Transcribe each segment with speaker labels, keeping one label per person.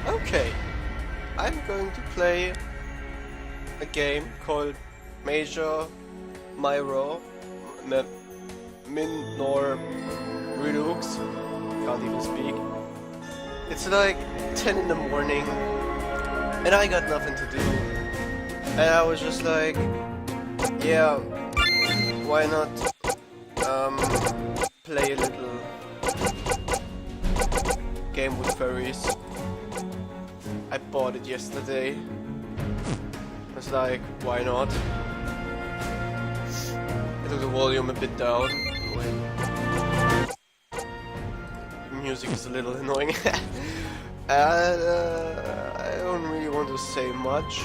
Speaker 1: Okay, I'm going to play a game called Major Myro Minor Redux. Can't even speak. It's like 10 in the morning and I got nothing to do. And I was just like, yeah, why not play a little game with furries. I bought it yesterday. I was like, why not? I took the volume a bit down. Music is a little annoying. And I don't really want to say much.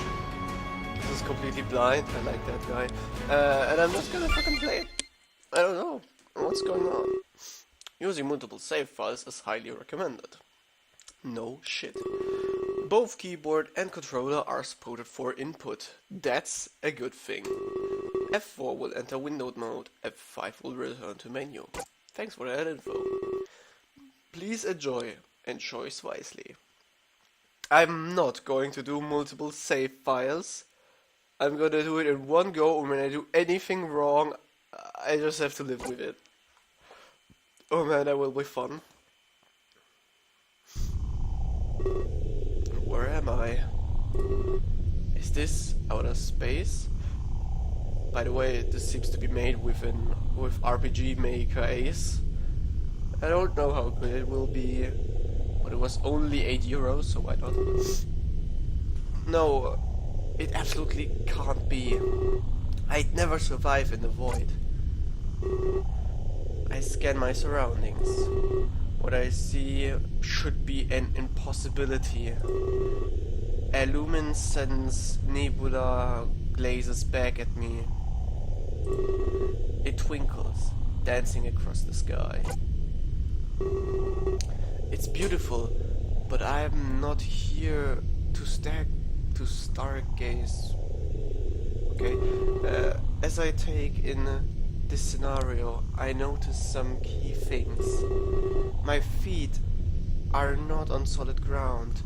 Speaker 1: This is completely blind. I like that guy. And I'm just gonna fucking play it. I don't know what's going on. Using multiple save files is highly recommended. No shit. Both keyboard and controller are supported for input. That's a good thing. F4 will enter windowed mode. F5 will return to menu. Thanks for that info. Please enjoy and choose wisely. I'm not going to do multiple save files. I'm gonna do it in one go, and when I do anything wrong, I just have to live with it. Oh man, that will be fun. Where am I? Is this outer space? By the way, this seems to be made with RPG Maker Ace. I don't know how good it will be, but it was only €8, so why not? No, it absolutely can't be. I'd never survive in the void. I scan my surroundings. What I see should be an impossibility. A luminescence nebula glazes back at me. It twinkles, dancing across the sky. It's beautiful, but I'm not here to stargaze. Okay, as I take in this scenario, I notice some key things. My feet are not on solid ground.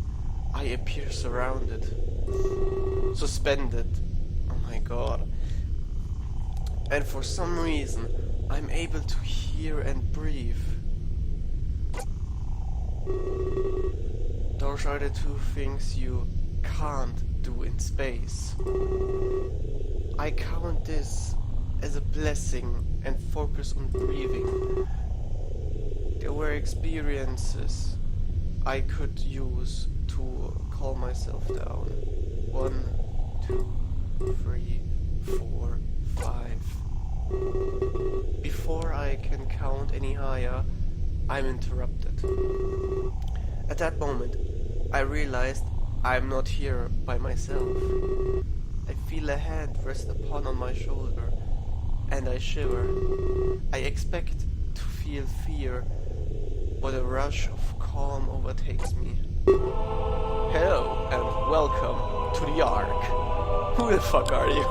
Speaker 1: I appear surrounded, suspended. Oh my god. And for some reason, I'm able to hear and breathe. Those are the two things you can't do in space. I count this as a blessing and focus on breathing. There were experiences I could use to calm myself down. 1, 2, 3, 4, 5. Before I can count any higher, I'm interrupted. At that moment, I realized I'm not here by myself. I feel a hand rest upon on my shoulder, and I shiver. I expect to feel fear, but a rush of calm overtakes me. Hello, and welcome to the Ark. Who the fuck are you?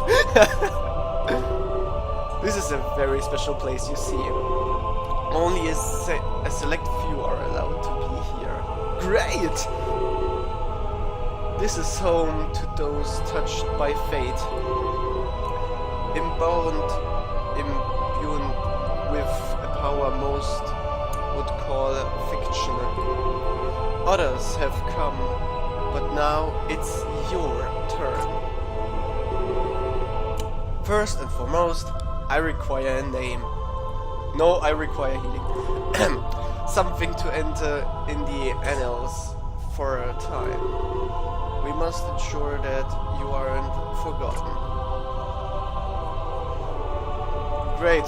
Speaker 1: This is a very special place, you see. Only a select few are allowed to be here. Great! This is home to those touched by fate. Imbued with a power most would call fiction. Others have come, but now it's your turn. First and foremost, I require a name. No, I require healing. Something to enter in the annals for a time. We must ensure that you aren't forgotten. Great.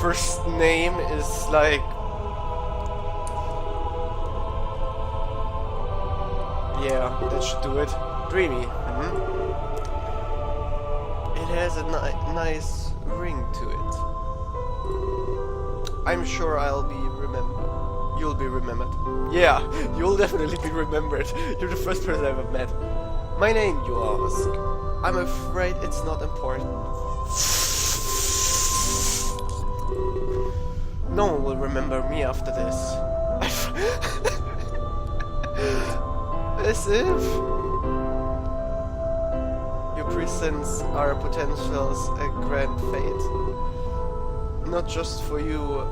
Speaker 1: First name is like... Yeah, that should do it. Dreamy. It has a nice ring to it. I'm sure you'll be remembered. Yeah, you'll definitely be remembered. You're the first person I've ever met. My name, you ask. I'm afraid it's not important. No one will remember me after this. As if your presents are potentials a grand fate. Not just for you,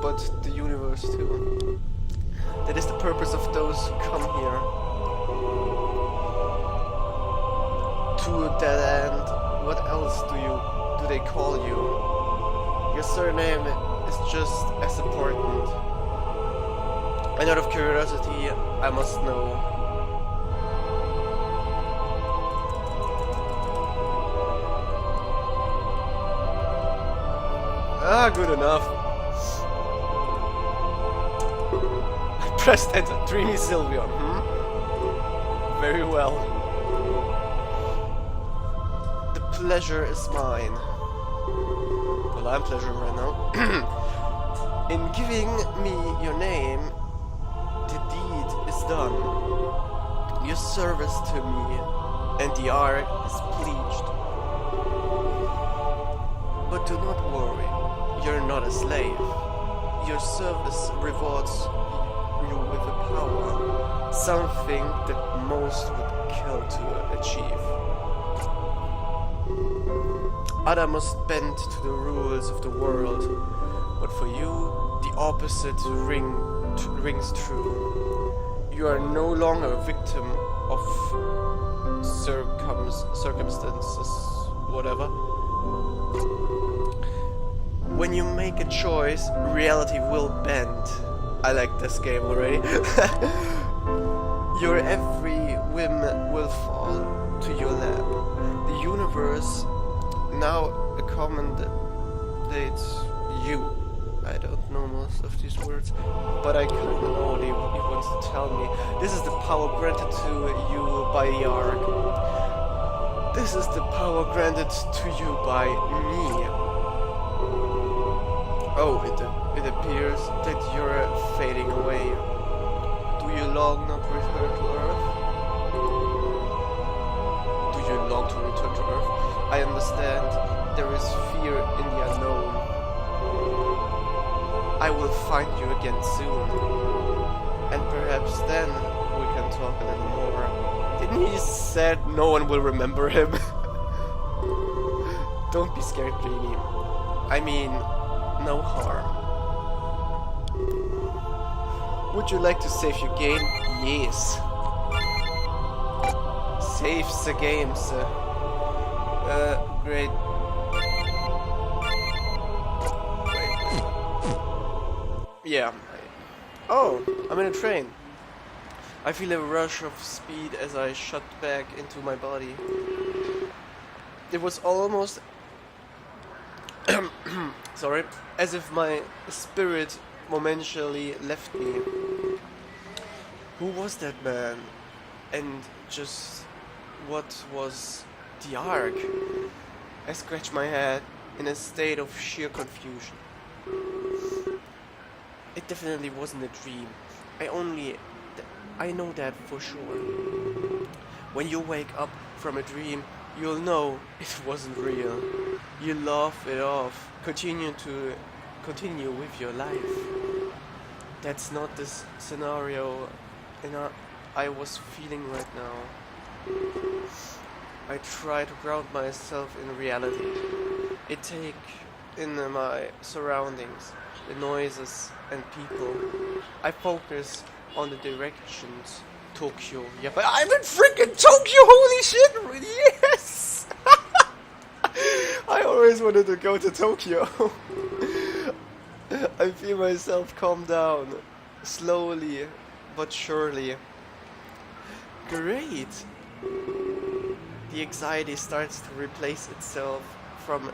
Speaker 1: but the universe too. That is the purpose of those who come here. To that end, what else do they call you? Your surname is just as important. And out of curiosity, I must know. Ah, good enough. I pressed enter. Dreamy Sylveon, Very well. The pleasure is mine. Well, I'm pleasuring right now. In giving me your name, the deed is done. Your service to me and the art is pleased. But do not worry, you're not a slave. Your service rewards you with a power, something that most would kill to achieve. Others must bend to the rules of the world, but for you, the opposite rings true. You are no longer a victim of circumstances, whatever. When you make a choice, reality will bend. I like this game already. Your every whim will fall to your lap. The universe now accommodates you. I don't know most of these words, but I kinda know what he wants to tell me. This is the power granted to you by the arc. This is the power granted to you by me. Oh, it appears that you're fading away. Do you long not return to Earth? Do you long to return to Earth? I understand there is fear in the unknown. I will find you again soon. And perhaps then we can talk a little more. Didn't he said no one will remember him? Don't be scared, Dreamy. I mean, no harm. Would you like to save your game? Yes. Save the game, sir. Great. Wait. Yeah. Oh, I'm in a train. I feel a rush of speed as I shot back into my body. It was almost sorry, as if my spirit momentarily left me. Who was that man? And just what was the arc? I scratched my head in a state of sheer confusion. It definitely wasn't a dream. I know that for sure. When you wake up from a dream, you'll know it wasn't real. You laugh it off, continue with your life. That's not the scenario I was feeling right now. I try to ground myself in reality. I take in my surroundings, the noises and people. I focus on the directions. Tokyo. Yeah, but I'm in freaking Tokyo! Holy shit! Yes! I always wanted to go to Tokyo. I feel myself calm down, slowly but surely. Great! The anxiety starts to replace itself from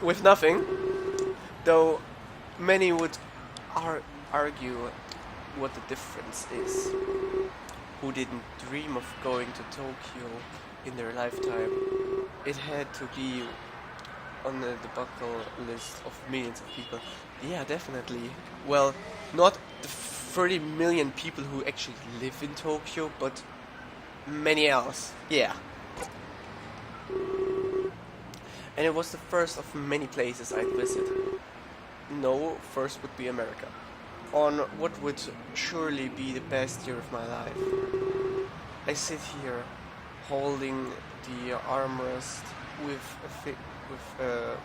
Speaker 1: with nothing. Though many would argue what the difference is. Who didn't dream of going to Tokyo in their lifetime? It had to be on the bucket list of millions of people. Yeah, definitely. Well, not the 30 million people who actually live in Tokyo, but many else. Yeah. And it was the first of many places I'd visit. No, first would be America. On what would surely be the best year of my life. I sit here, holding the armrest with a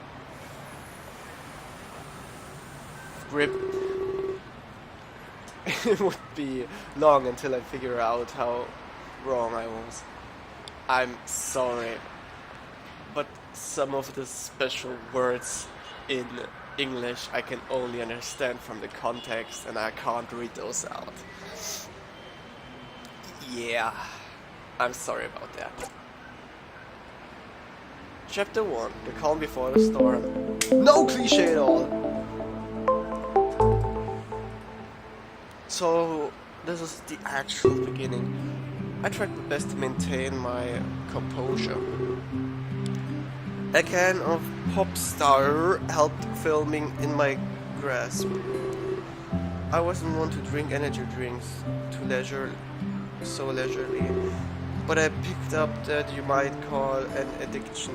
Speaker 1: grip. It would be long until I figure out how wrong I was. I'm sorry, but some of the special words in English I can only understand from the context, and I can't read those out. Yeah, I'm sorry about that. Chapter 1, The Calm Before the Storm. No cliche at all! So, this is the actual beginning. I tried my best to maintain my composure. A can of Popstar helped filming in my grasp. I wasn't one to drink energy drinks so leisurely, but I picked up that you might call an addiction.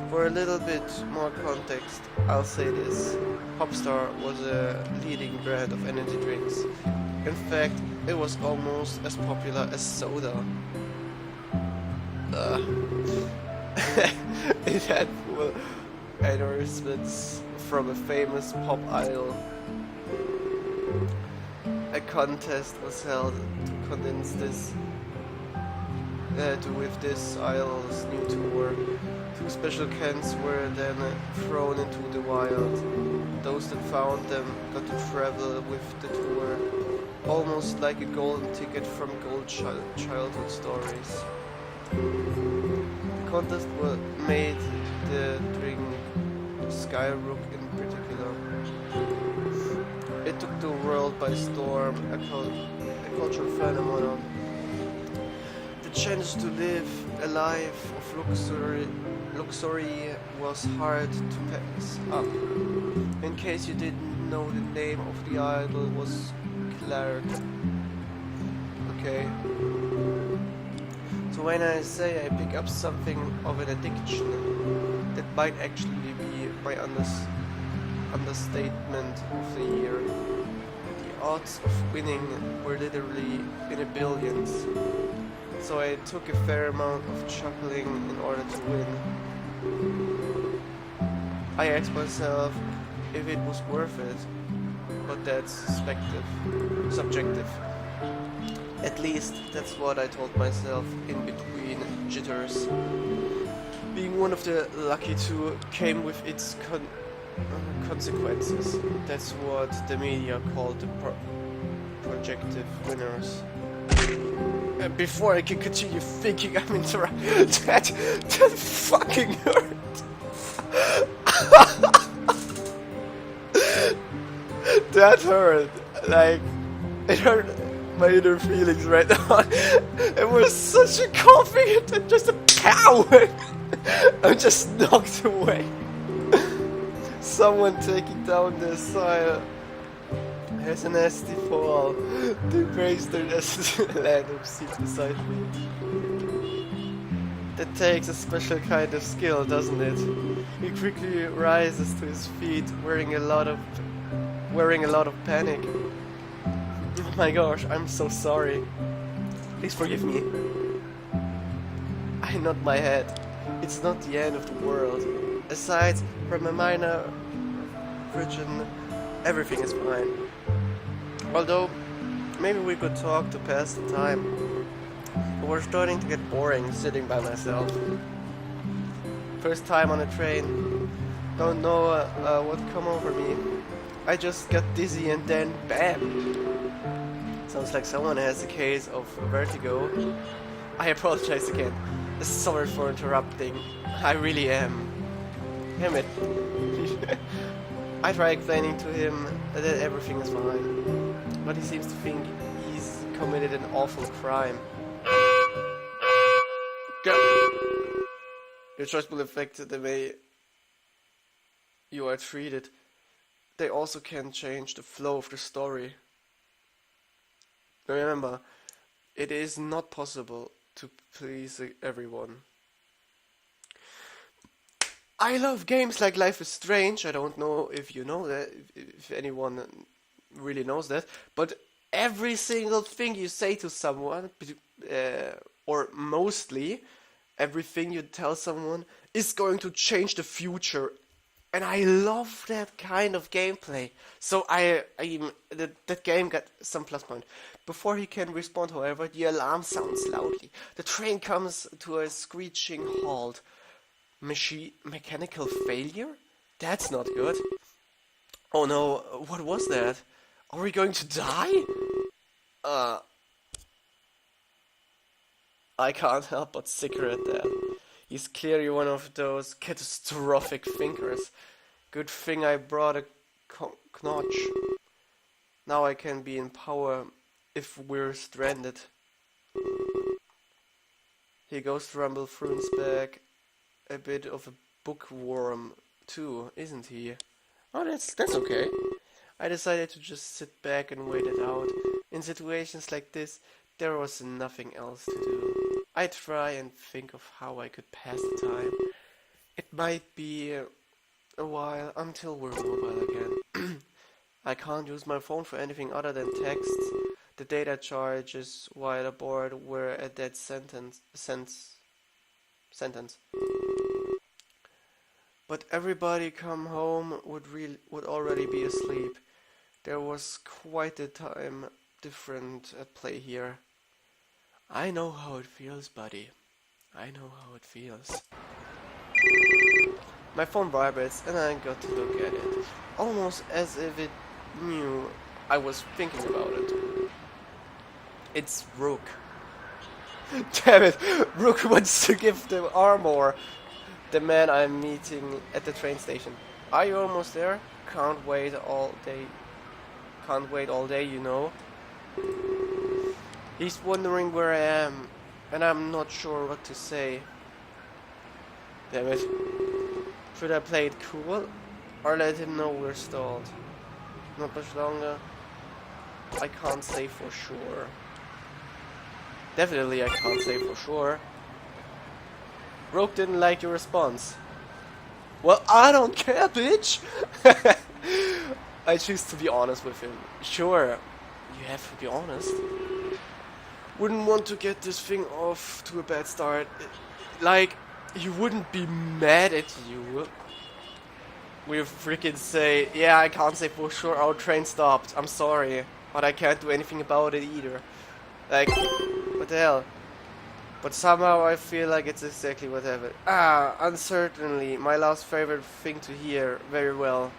Speaker 1: For a little bit more context, I'll say this. Popstar was a leading brand of energy drinks. In fact, it was almost as popular as soda. It had full endorsements from a famous pop idol. A contest was held to condense this with this idol's new tour. 2 special cans were then thrown into the wild. Those that found them got to travel with the tour, almost like a golden ticket from gold childhood stories. The contest made the drink skyrock in particular. It took the world by storm, a cultural phenomenon. The chance to live a life of luxury was hard to pass up. In case you didn't know, the name of the idol was Clark. Okay. So when I say I pick up something of an addiction, that might actually be my understatement of the year. The odds of winning were literally in the billions. So I took a fair amount of chuckling in order to win. I asked myself if it was worth it, but that's subjective. At least that's what I told myself in between jitters. Being one of the lucky 2 came with its consequences. That's what the media called the projective winners. And before I can continue thinking I'm interrupted, that fucking hurt. That hurt. Like, it hurt my inner feelings right now. It was such a confident and just a power. I'm just knocked away. Someone taking down the side has a nasty fall. They raise their nest in the land of seat beside me. That takes a special kind of skill, doesn't it? He quickly rises to his feet, wearing a lot of panic. Oh my gosh, I'm so sorry. Please forgive me. I nod my head. It's not the end of the world. Aside from a minor virgin, everything is fine. Although, maybe we could talk to pass the time. But we're starting to get boring sitting by myself. First time on a train. Don't know what come over me. I just got dizzy and then BAM! Sounds like someone has a case of vertigo. I apologize again. Sorry for interrupting. I really am. Damn it. I try explaining to him that everything is fine. But he seems to think he's committed an awful crime. Your choice will affect the way you are treated. They also can change the flow of the story. Remember, it is not possible to please everyone. I love games like Life is Strange. I don't know if you know that, if anyone really knows that, but every single thing you say to someone, or mostly everything you tell someone, is going to change the future. And I love that kind of gameplay. So that game got some plus point. Before he can respond, however, the alarm sounds loudly. The train comes to a screeching halt. Mechanical failure? That's not good. Oh no, what was that? Are we going to die? I can't help but snicker at that. He's clearly one of those catastrophic thinkers. Good thing I brought a knotch. Now I can be in power if we're stranded. He goes to rumble Fruin's back. A bit of a bookworm too, isn't he? Oh, that's okay. I decided to just sit back and wait it out. In situations like this, there was nothing else to do. I try and think of how I could pass the time. It might be a while until we're mobile again. I can't use my phone for anything other than texts. The data charges while aboard were a dead sentence. But everybody come home would already be asleep. There was quite a time different at play here. I know how it feels, buddy. I know how it feels. My phone vibrates and I got to look at it. Almost as if it knew I was thinking about it. It's Rook. Damn it! Rook wants to give the armor. The man I'm meeting at the train station. Are you almost there? Can't wait all day. Can't wait all day, you know. He's wondering where I am, and I'm not sure what to say. Damn it. Should I play it cool, or let him know we're stalled? Not much longer. I can't say for sure. Definitely I can't say for sure. Rogue didn't like your response. Well, I don't care, bitch! I choose to be honest with him. Sure, you have to be honest. Wouldn't want to get this thing off to a bad start. Like, he wouldn't be mad at you. We freaking say, yeah, I can't say for sure, our train stopped. I'm sorry, but I can't do anything about it either. Like, what the hell? But somehow I feel like it's exactly what happened. Uncertainly, my last favorite thing to hear. Very well.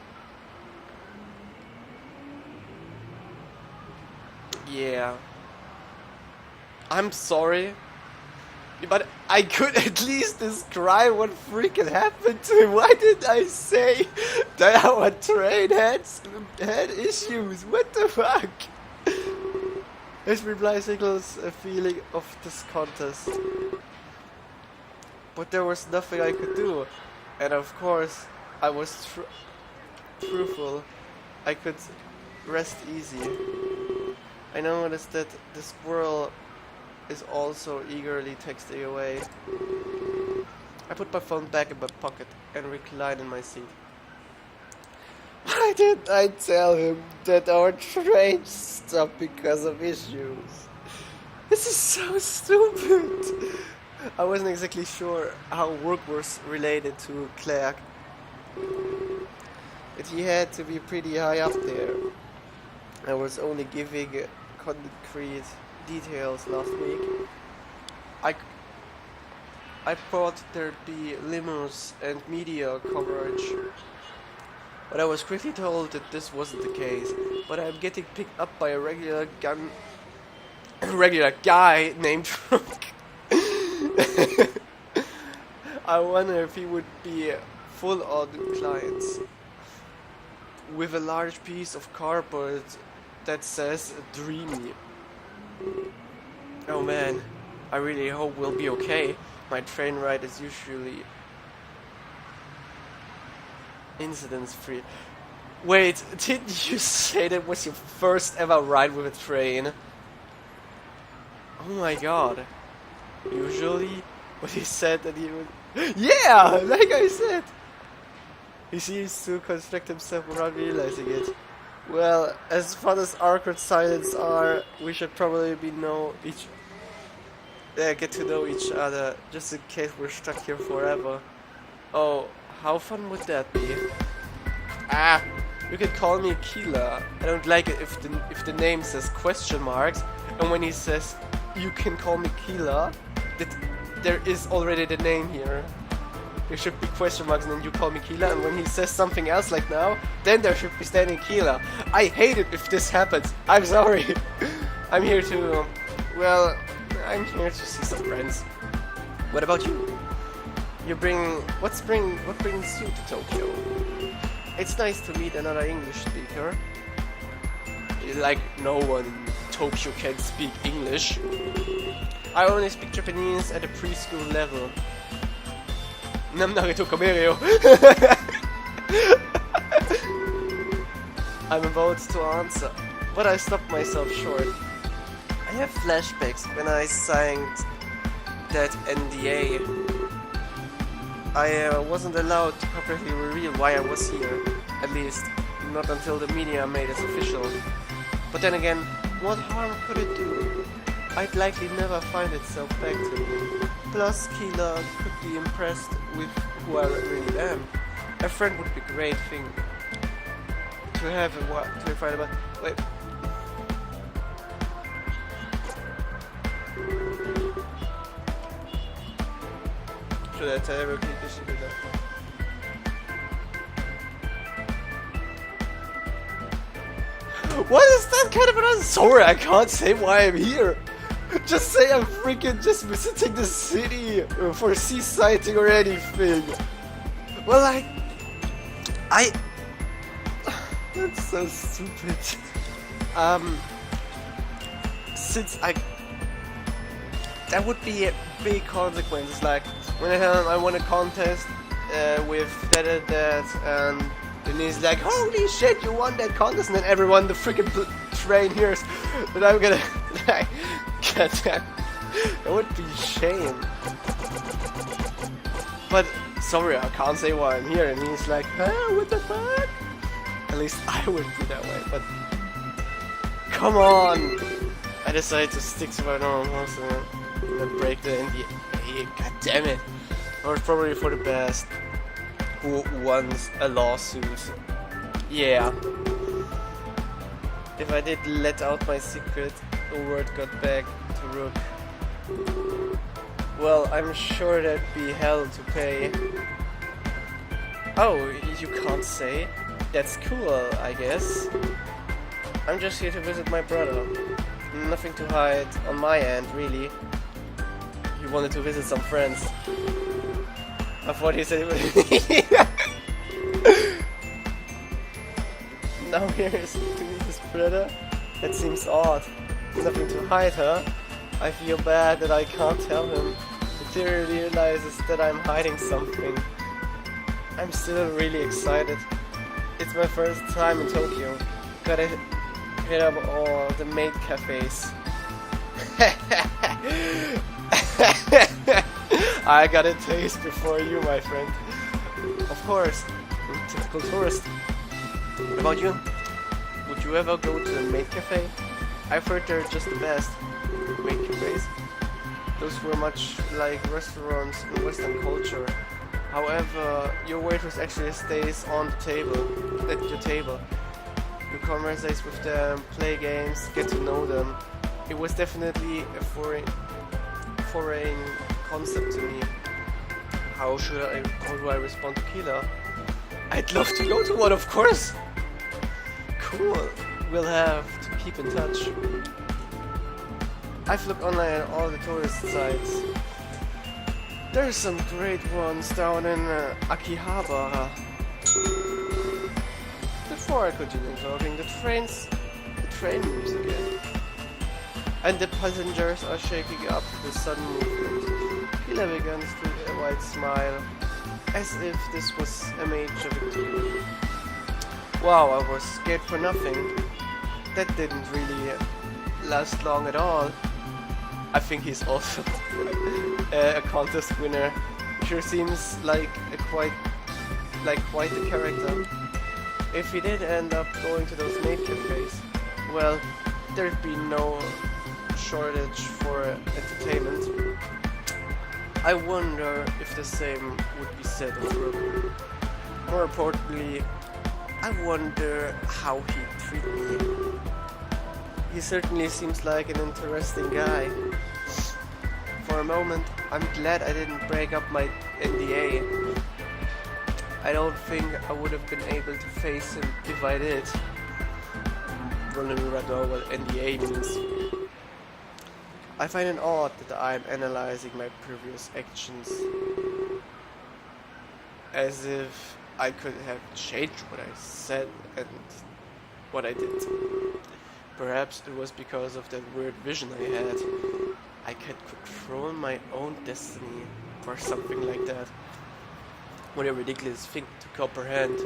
Speaker 1: Yeah. I'm sorry. But I could at least describe what freaking happened to him. Why did I say that our train had issues? What the fuck? His reply signals a feeling of this contest. But there was nothing I could do. And of course, I was truthful. I could rest easy. I noticed that the squirrel is also eagerly texting away. I put my phone back in my pocket and reclined in my seat. Why didn't I tell him that our train stopped because of issues? This is so stupid. I wasn't exactly sure how work was related to Clark. But he had to be pretty high up there. I was only giving concrete details last week. I thought there'd be limos and media coverage. But I was quickly told that this wasn't the case. But I'm getting picked up by a regular guy named Rook. I wonder if he would be full on clients. With a large piece of cardboard that says "Dreamy." Oh man, I really hope we'll be okay. My train ride is usually incidents free. Wait, didn't you say that was your first ever ride with a train? Oh my god. Usually, but he said that he would... Yeah, like I said. He seems to construct himself without realizing it. Well, as fun as awkward silence are, we should probably get to know each other, just in case we're stuck here forever. Oh, how fun would that be? Ah, you can call me Keela. I don't like it if the name says question marks, and when he says you can call me Keela, that there is already the name here. There should be question marks and then you call me Keela, and when he says something else like now, then there should be standing Keela. I hate it if this happens. I'm sorry. I'm here to, well, I'm here to see some friends. What about you? What brings you to Tokyo? It's nice to meet another English speaker. Like no one in Tokyo can speak English. I only speak Japanese at a preschool level. Namnareto Kameryo. I'm about to answer, but I stopped myself short. I have flashbacks when I signed that NDA. I wasn't allowed to publicly reveal why I was here, at least not until the media made it official. But then again, what harm could it do? I'd likely never find itself back to me. Plus, Keela could be impressed with who I really am. A friend would be a great thing to have to find about. Wait. Should I tell everybody this should do that? What is that kind of an answer? Sorry, I can't say why I'm here. Just say I'm freaking just visiting the city for sea sighting or anything. Well, that's so stupid. Since that would be a big consequence. Like when I won a contest with that and then he's like, holy shit, you won that contest, and then everyone, the freaking train hears that I'm gonna get that. That would be a shame. But sorry, I can't say why I'm here, and he's like, huh, what the fuck? At least I wouldn't be that way, but come on! I decided to stick to my normal house and then break the NDA. God damn it! Or probably for the best. Who wants a lawsuit? Yeah. If I did let out my secret, the word got back to Rook. Well, I'm sure that'd be hell to pay. Oh, you can't say? That's cool, I guess. I'm just here to visit my brother. Nothing to hide on my end, really. He wanted to visit some friends. I thought he said it was now here is to meet his brother? That seems odd. Nothing to hide, huh? I feel bad that I can't tell him. The theory realizes that I'm hiding something. I'm still really excited. It's my first time in Tokyo. Gotta hit up all the maid cafes. I got a taste before you, my friend. Of course, typical tourist. What about you? Would you ever go to a maid cafe? I've heard they're just the best. Maid cafes? Those were much like restaurants in Western culture. However, your waitress actually stays on the table, at your table. You converse with them, play games, get to know them. It was definitely a foreign concept to me. How do I respond to Keela? I'd love to go to one, of course! Cool, we'll have to keep in touch. I've looked online at all the tourist sites. There's some great ones down in Akihabara. Before I continue talking, the train moves again. And the passengers are shaking up the sudden movement. Keela begins to a wide smile, as if this was a major victory. Wow, I was scared for nothing. That didn't really last long at all. I think he's also a contest winner. Sure seems like a quite like quite the character. If he did end up going to those maid cafes, well, there'd be no shortage for entertainment. I wonder if the same would be said of Rook. More importantly, I wonder how he'd treat me. He certainly seems like an interesting guy. For a moment, I'm glad I didn't break up my NDA. I don't think I would have been able to face him if I did. I'm wondering right now what NDA means. I find it odd that I'm analyzing my previous actions as if I could have changed what I said and what I did. Perhaps it was because of that weird vision I had. I could control my own destiny or something like that. What a ridiculous thing to comprehend.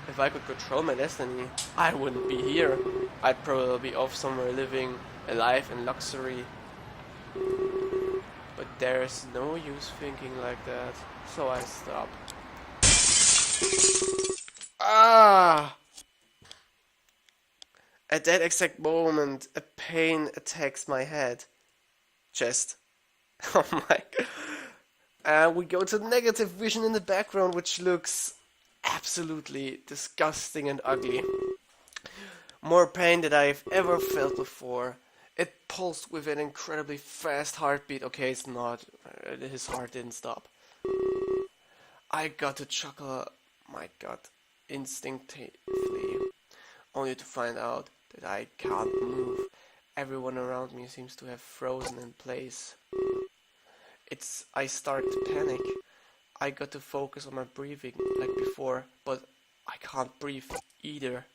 Speaker 1: If I could control my destiny, I wouldn't be here. I'd probably be off somewhere living a life in luxury. But there's no use thinking like that, so I stop. Ah! At that exact moment, a pain attacks my head. Chest. Oh my. And we go to negative vision in the background, which looks absolutely disgusting and ugly. More pain than I've ever felt before. It pulsed with an incredibly fast heartbeat. Okay, it's not. His heart didn't stop. I got to chuckle my gut instinctively, only to find out that I can't move. Everyone around me seems to have frozen in place. I start to panic. I got to focus on my breathing like before, but I can't breathe either.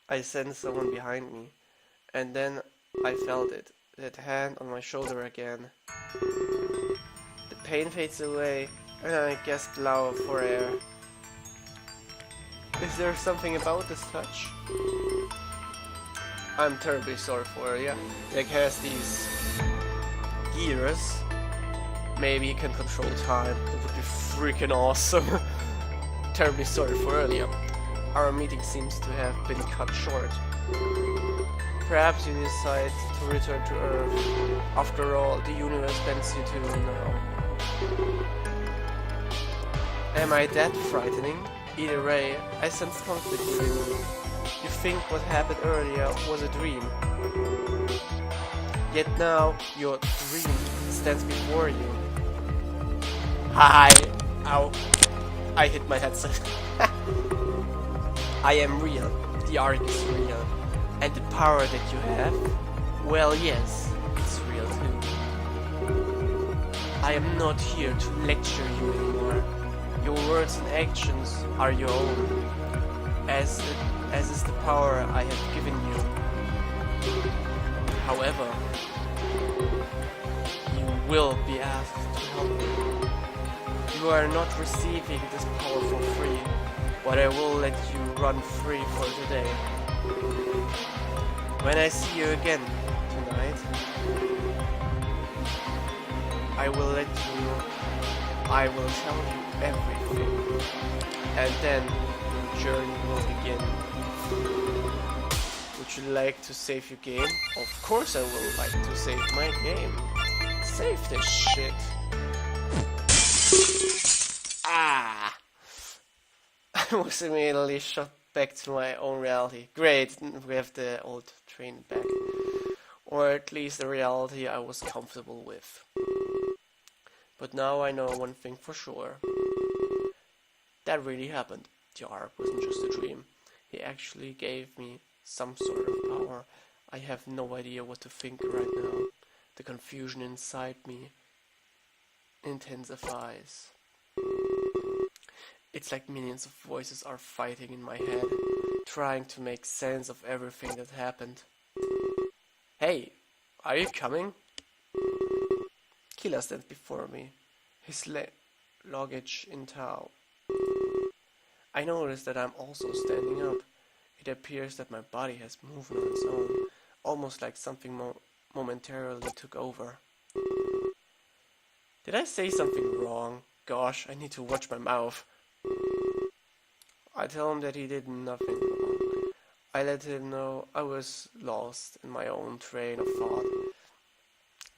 Speaker 1: I sensed someone behind me, and then I felt it, that hand on my shoulder again. The pain fades away, and I gasped loud for air. Is there something about this touch? I'm terribly sorry for it, yeah. Like has these gears. Maybe he can control time. That would be freaking awesome. Terribly sorry for earlier. Our meeting seems to have been cut short. Perhaps you decide to return to Earth. After all, the universe bends you to now. Am I that frightening? Either way, I sense conflict within you. You think what happened earlier was a dream. Yet now, your dream stands before you. Hi! Ow. I hit my headset. I am real. The arc is real. And the power that you have? Well, yes, it's real too. I am not here to lecture you anymore. Your words and actions are your own. As is the power I have given you. However, you will be asked to help me. You are not receiving this power for free, but I will let you run free for today. When I see you again tonight, I will tell you everything, and then your journey will begin. Would you like to save your game? Of course I will like to save my game. Save this shit. Ah! I was immediately shot back to my own reality. Great, we have the old train back. Or at least the reality I was comfortable with. But now I know one thing for sure. That really happened. The arc wasn't just a dream. He actually gave me some sort of power. I have no idea what to think right now. The confusion inside me intensifies. It's like millions of voices are fighting in my head, trying to make sense of everything that happened. Hey, are you coming? Killer stands before me, his luggage in tow. I notice that I'm also standing up. It appears that my body has moved on its own, almost like something momentarily took over. Did I say something wrong? Gosh, I need to watch my mouth. I tell him that he did nothing wrong. I let him know I was lost in my own train of thought.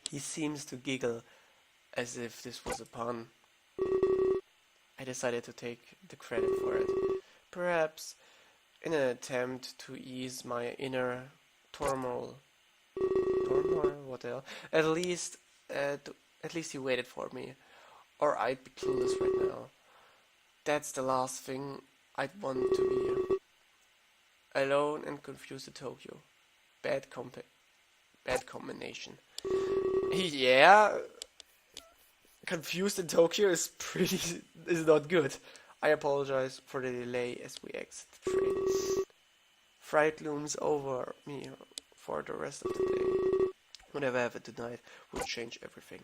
Speaker 1: He seems to giggle as if this was a pun. I decided to take the credit for it. Perhaps in an attempt to ease my inner turmoil. Turmoil? What the hell? At least he waited for me. Or I'd be clueless right now. That's the last thing I'd want to be. Alone and confused in Tokyo. Bad combination. Yeah, confused in Tokyo is not good. I apologize for the delay as we exit the train. Fright looms over me for the rest of the day. Whatever happened tonight will change everything.